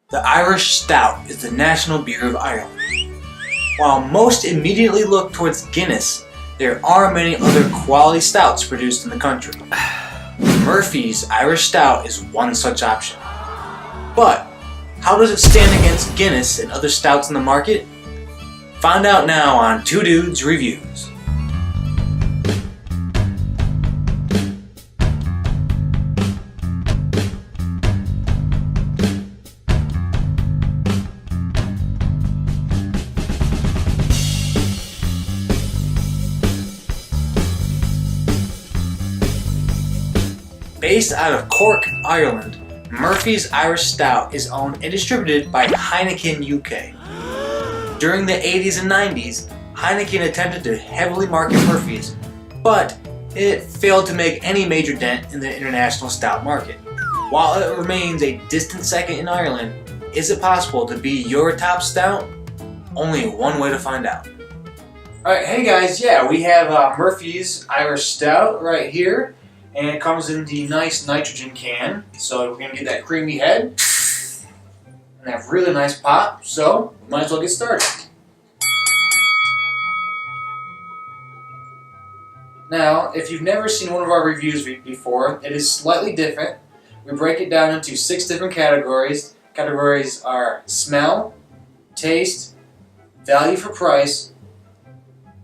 The Irish Stout is the national beer of Ireland. While most immediately look towards Guinness, there are many other quality stouts produced in the country. Murphy's Irish Stout is one such option. But how does it stand against Guinness and other stouts in the market? Find out now on Two Dudes Reviews. Based out of Cork, Ireland, Murphy's Irish Stout is owned and distributed by Heineken UK. During the 80s and 90s, Heineken attempted to heavily market Murphy's, but it failed to make any major dent in the international stout market. While it remains a distant second in Ireland, is it possible to be your top stout? Only one way to find out. Alright, hey guys, we have Murphy's Irish Stout right here. And it comes in the nice nitrogen can, so we're going to get that creamy head and have really nice pop, so we might as well get started. Now, if you've never seen one of our reviews before, it is slightly different. We break it down into 6 different categories. Categories are smell, taste, value for price,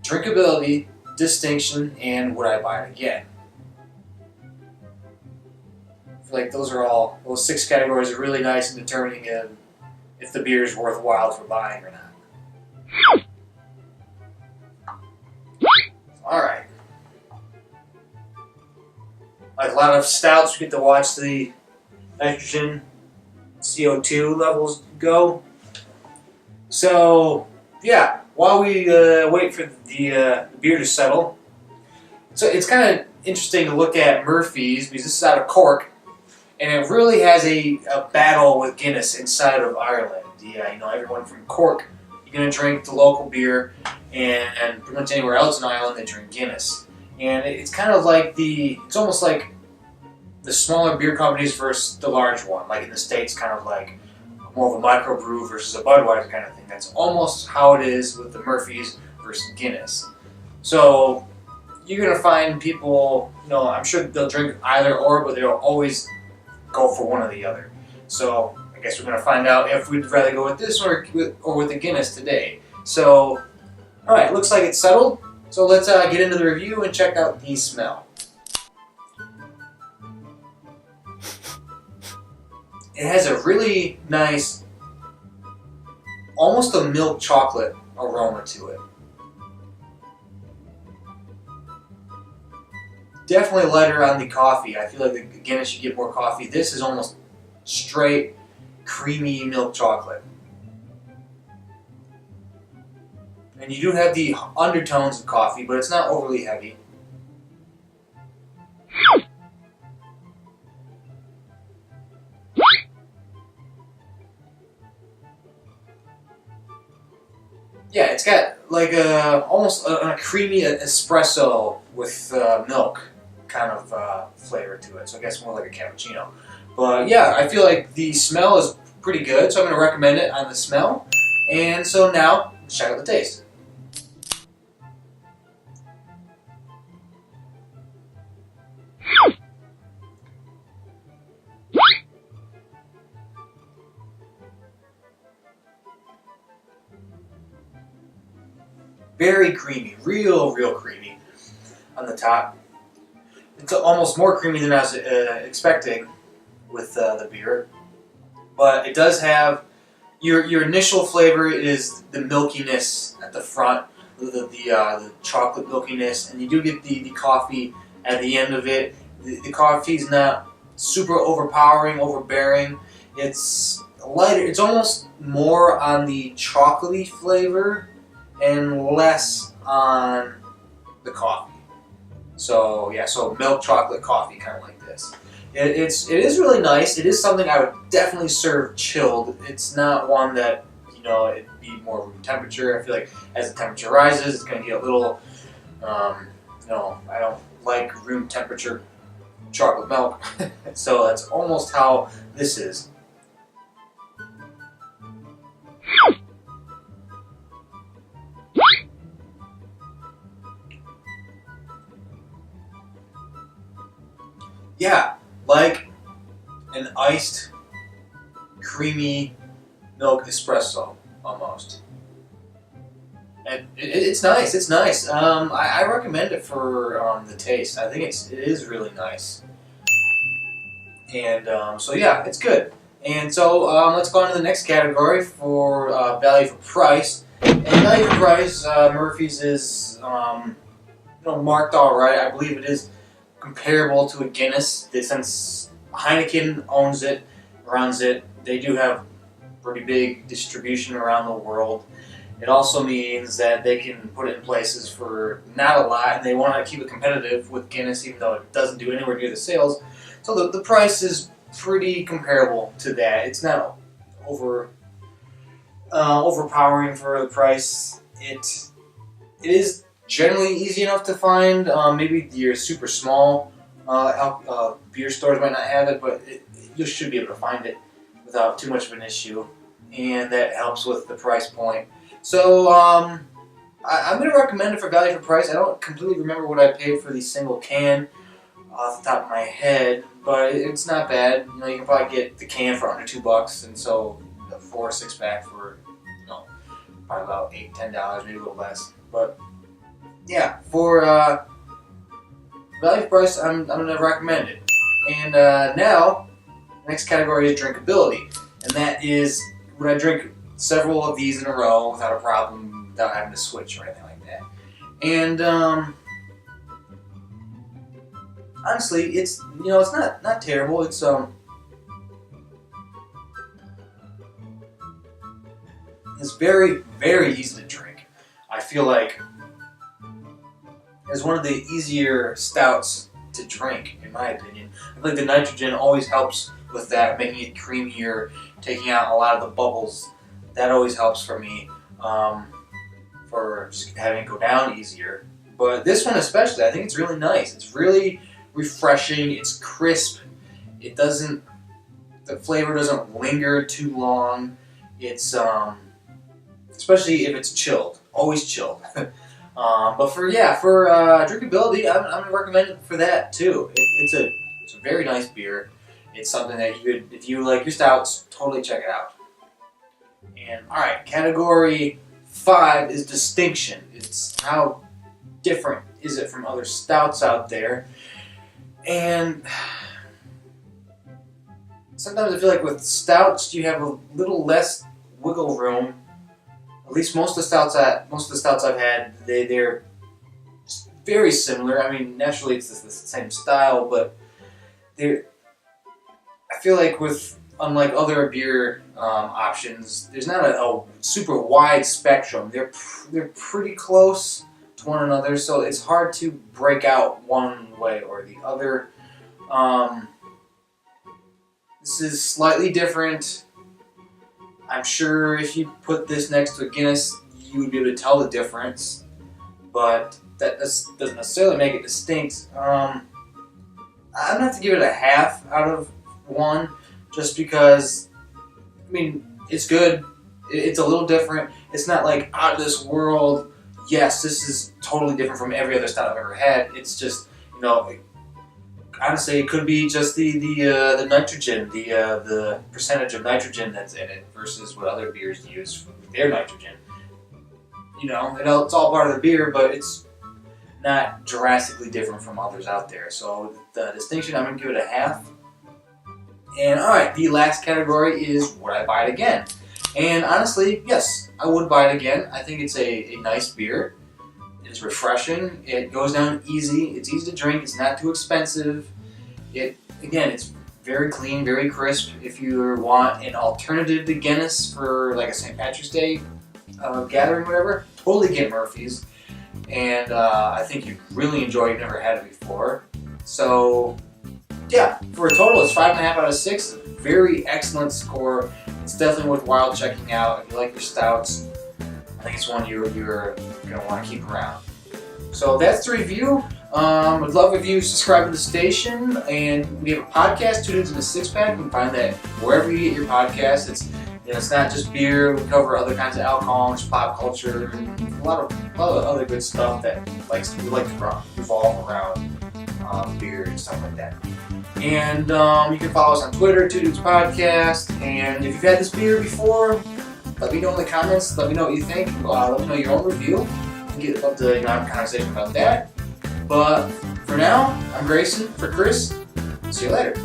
drinkability, distinction, and would I buy it again. Like those 6 categories are really nice in determining if the beer is worthwhile for buying or not. Alright. Like a lot of stouts, we get to watch the nitrogen CO2 levels go. So, while we wait for the beer to settle, so it's kind of interesting to look at Murphy's because this is out of Cork. And it really has a battle with Guinness inside of Ireland. Everyone from Cork, you're going to drink the local beer, and pretty much anywhere else in Ireland, they drink Guinness. And it's kind of like it's almost like the smaller beer companies versus the large one. Like in the States, kind of like more of a microbrew versus a Budweiser kind of thing. That's almost how it is with the Murphy's versus Guinness. So you're going to find people, I'm sure they'll drink either or, but they'll always go for one or the other. So I guess we're going to find out if we'd rather go with this or with the Guinness today. So, alright, looks like it's settled. So let's get into the review and check out the smell. It has a really nice, almost a milk chocolate aroma to it. Definitely lighter on the coffee. I feel like the Guinness you get more coffee. This is almost straight, creamy milk chocolate. And you do have the undertones of coffee, but it's not overly heavy. Yeah, it's got like almost a creamy espresso with milk kind of flavor to it. So I guess more like a cappuccino. But I feel like the smell is pretty good, so I'm going to recommend it on the smell. And so now, let's check out the taste. Very creamy, real creamy on the top. It's almost more creamy than I was expecting with the beer. But it does have, your initial flavor is the milkiness at the front, the chocolate milkiness, and you do get the coffee at the end of it. The coffee's not super overpowering, overbearing. It's lighter, it's almost more on the chocolatey flavor and less on the coffee. So so milk chocolate coffee, kind of like this. It is really nice. It is something I would definitely serve chilled. It's not one that it'd be more room temperature. I feel like as the temperature rises, it's going to get a little. I don't like room temperature chocolate milk, so that's almost how this is. yeah, like an iced, creamy milk espresso almost. And it's nice. It's nice. I recommend it for the taste. I think it is really nice. And so yeah, it's good. And so let's go on to the next category for value for price. And value for price, Murphy's is marked all right. I believe it is comparable to a Guinness. Since Heineken owns it, runs it, they do have pretty big distribution around the world. It also means that they can put it in places for not a lot, and they want to keep it competitive with Guinness, even though it doesn't do anywhere near the sales. So the price is pretty comparable to that. It's not overpowering for the price. It is generally easy enough to find. Maybe your super small beer stores might not have it, but you should be able to find it without too much of an issue, and that helps with the price point. So I'm going to recommend it for value for price. I don't completely remember what I paid for the single can off the top of my head, but it's not bad. You can probably get the can for under $2, and so the 4 or 6 pack for probably about $8, $10, maybe a little less. But yeah, for value for price, I'm going to recommend it. And now, next category is drinkability, and that is when I drink several of these in a row without a problem, without having to switch or anything like that. And honestly, it's not terrible. It's very, very easy to drink. I feel like it's one of the easier stouts to drink, in my opinion. I feel like the nitrogen always helps with that, making it creamier, taking out a lot of the bubbles. That always helps for me, for just having it go down easier. But this one especially, I think it's really nice. It's really refreshing. It's crisp. The flavor doesn't linger too long. It's especially if it's chilled, always chilled. But for drinkability, I'm gonna recommend it for that too. It's a very nice beer. It's something that if you like your stouts, totally check it out. And alright, category 5 is distinction. It's how different is it from other stouts out there. And sometimes I feel like with stouts you have a little less wiggle room. At least most of the stouts I've had, they're very similar. I mean, naturally it's the same style, but I feel like unlike other beer options, there's not a super wide spectrum. They're pretty close to one another, so it's hard to break out one way or the other. This is slightly different. I'm sure if you put this next to a Guinness, you would be able to tell the difference, but that doesn't necessarily make it distinct. I'm going to have to give it a half out of 1, just because, I mean, it's good. It's a little different. It's not like out of this world. Yes, this is totally different from every other stout I've ever had. It's just, honestly, it could be just the nitrogen, the percentage of nitrogen that's in it versus what other beers use with their nitrogen. It's all part of the beer, but it's not drastically different from others out there. So the distinction, I'm going to give it a half. And alright, the last category is would I buy it again? And honestly, yes, I would buy it again. I think it's a nice beer. It's refreshing. It goes down easy. It's easy to drink. It's not too expensive. It's very clean, very crisp. If you want an alternative to Guinness for like a St. Patrick's Day gathering, whatever, totally get Murphy's. And I think you'd really enjoy it. You've never had it before. So yeah, for a total, it's 5.5 out of 6. Very excellent score. It's definitely worthwhile checking out. If you like your stouts, I think it's one you're going to want to keep around. So that's the review. Would love if you subscribe to the station, and we have a podcast, 2 Dudes in a Six Pack. You can find that wherever you get your podcast. It's not just beer. We cover other kinds of alcohol, pop culture, and a lot of other good stuff that we like to revolve around beer and stuff like that. And you can follow us on Twitter, Two Dudes Podcast. And if you've had this beer before, let me know in the comments. Let me know what you think. Let me know your own review. Love to have a conversation about that. But for now, I'm Grayson. For Chris, see you later.